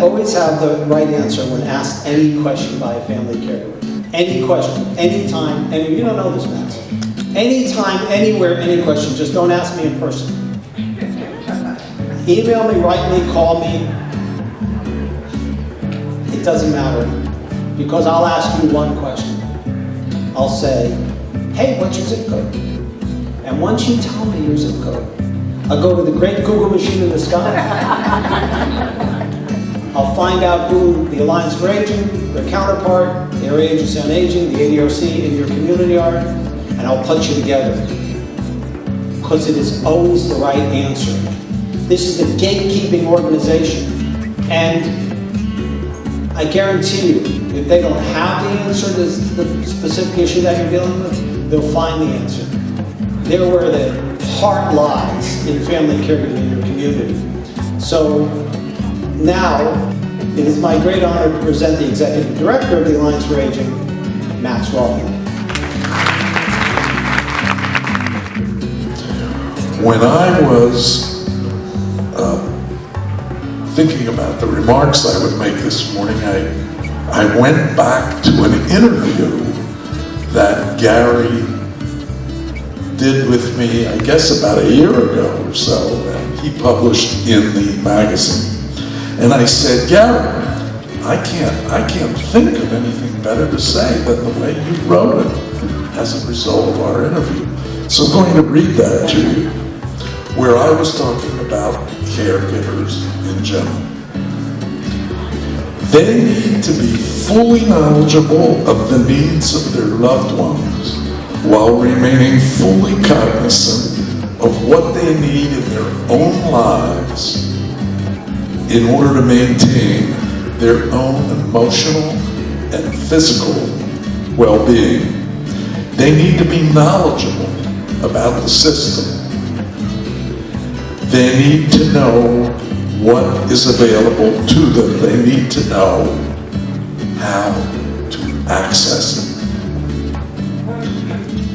always have the right answer when asked any question by a family caregiver. Any question, anytime, and you don't know this, Max. Anytime, anywhere, any question, just don't ask me in person. Email me, write me, call me. It doesn't matter, because I'll ask you one question. I'll say, hey, what's your zip code? And once you tell me your zip code, I'll go to the great Google machine in the sky. I'll find out who the Alliance for Aging, their counterpart, the Area Agency on Aging, the ADRC in your community are, and I'll put you together. Because it is always the right answer. This is the gatekeeping organization. And I guarantee you, if they don't have the answer to the specific issue that you're dealing with, they'll find the answer. They're where the heart lies in family caregiving in your community. So now, it is my great honor to present the Executive Director of the Alliance for Aging, Max Rothman. When I was thinking about the remarks I would make this morning, I went back to an interview that Gary did with me, I guess about a year ago or so, and he published in the magazine. And I said, Gary, I can't think of anything better to say than the way you wrote it as a result of our interview. So I'm going to read that to you, where I was talking about caregivers in general. They need to be fully knowledgeable of the needs of their loved ones while remaining fully cognizant of what they need in their own lives in order to maintain their own emotional and physical well-being. They need to be knowledgeable about the system. They need to know what is available to them. They need to know how to access it.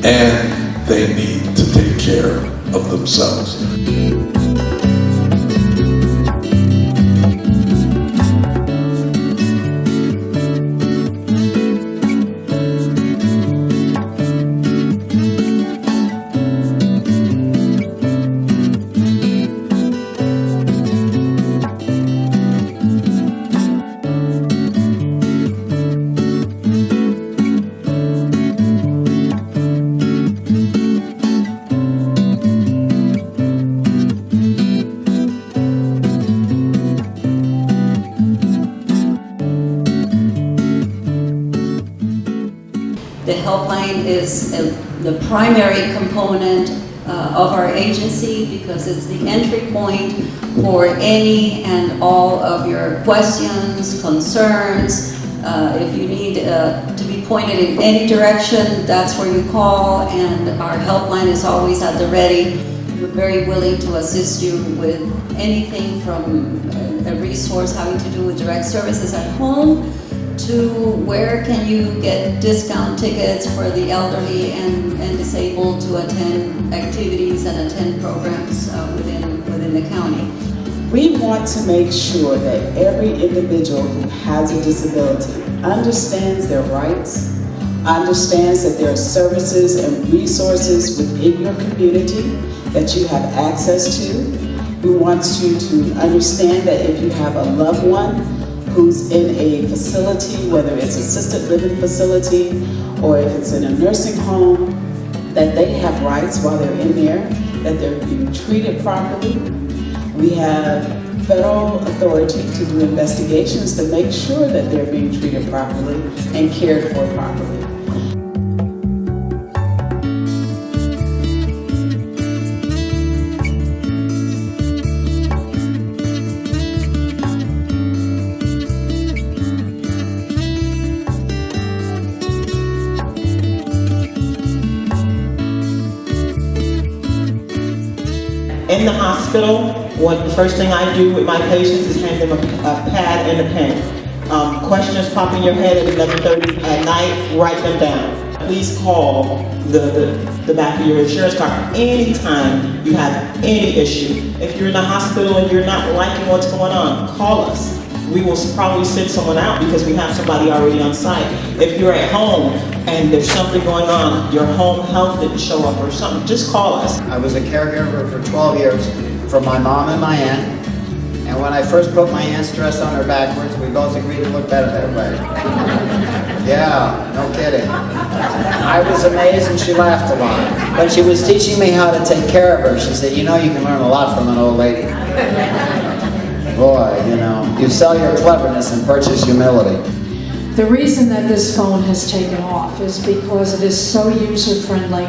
And they need to take care of themselves. The helpline is the primary component of our agency because it's the entry point for any and all of your questions, concerns. If you need to be pointed in any direction, that's where you call, and our helpline is always at the ready. We're very willing to assist you with anything from a resource having to do with direct services at home to where can you get discount tickets for the elderly and disabled to attend activities and attend programs within the county. We want to make sure that every individual who has a disability understands their rights, understands that there are services and resources within your community that you have access to. We want you to understand that if you have a loved one who's in a facility, whether it's assisted living facility or if it's in a nursing home, that they have rights while they're in there, that they're being treated properly. We have federal authority to do investigations to make sure that they're being treated properly and cared for properly. In the hospital, the first thing I do with my patients is hand them a pad and a pen. Questions pop in your head at 11:30 at night, write them down. Please call the back of your insurance card anytime you have any issue. If you're in the hospital and you're not liking what's going on, call us. we will probably send someone out because we have somebody already on site. If you're at home and there's something going on, your home health didn't show up or something, just call us. I was a caregiver for 12 years for my mom and my aunt. And when I first put my aunt's dress on her backwards, we both agreed it looked better that way. Yeah, no kidding. I was amazed and she laughed a lot. When she was teaching me how to take care of her, she said, you know, you can learn a lot from an old lady. Boy, you know, you sell your cleverness and purchase humility. The reason that this phone has taken off is because it is so user-friendly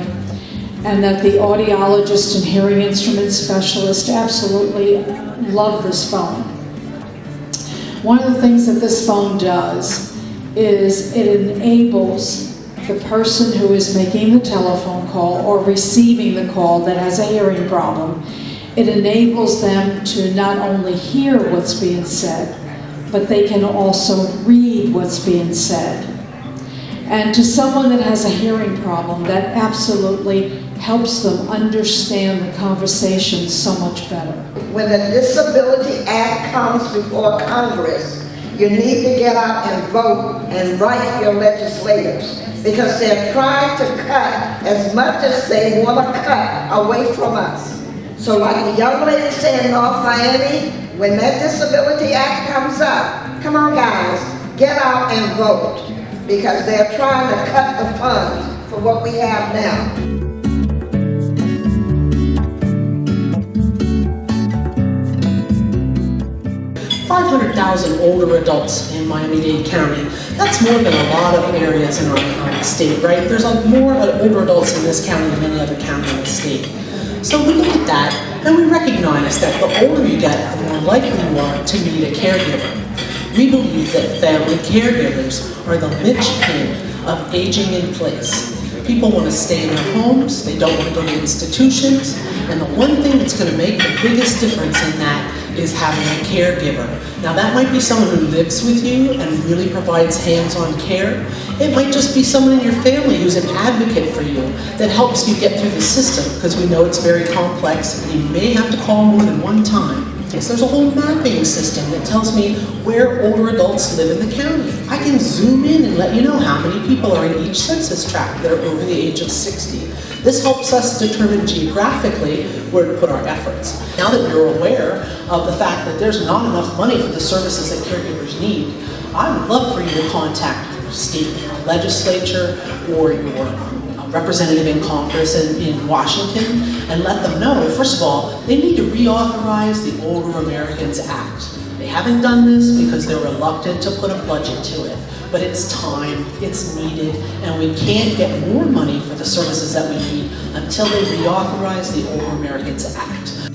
and that the audiologist and hearing instrument specialist absolutely love this phone. One of the things that this phone does is it enables the person who is making the telephone call or receiving the call that has a hearing problem. It enables them to not only hear what's being said, but they can also read what's being said. And to someone that has a hearing problem, that absolutely helps them understand the conversation so much better. When the Disability Act comes before Congress, you need to get out and vote and write your legislators, because they're trying to cut as much as they want to cut away from us. So like the young lady said in North Miami, when that Disability Act comes up, come on guys, get out and vote, because they're trying to cut the funds for what we have now. 500,000 older adults in Miami-Dade County. That's more than a lot of areas in our state, right? There's more older adults in this county than any other county in the state. So we look at that and we recognize that the older you get, the more likely you are to need a caregiver. We believe that family caregivers are the linchpin of aging in place. People want to stay in their homes, they don't want to go to institutions, and the one thing that's going to make the biggest difference in that is having a caregiver. Now that might be someone who lives with you and really provides hands-on care. It might just be someone in your family who's an advocate for you that helps you get through the system, because we know it's very complex and you may have to call more than one time. So there's a whole mapping system that tells me where older adults live in the county. I can zoom in and let you know how many people are in each census tract that are over the age of 60. This helps us determine geographically where to put our efforts. Now that you're aware of the fact that there's not enough money for the services that caregivers need, I would love for you to contact your state legislature or your representative in Congress in Washington and let them know, first of all, they need to reauthorize the Older Americans Act. They haven't done this because they're reluctant to put a budget to it. But it's time, it's needed, and we can't get more money for the services that we need until they reauthorize the Older Americans Act.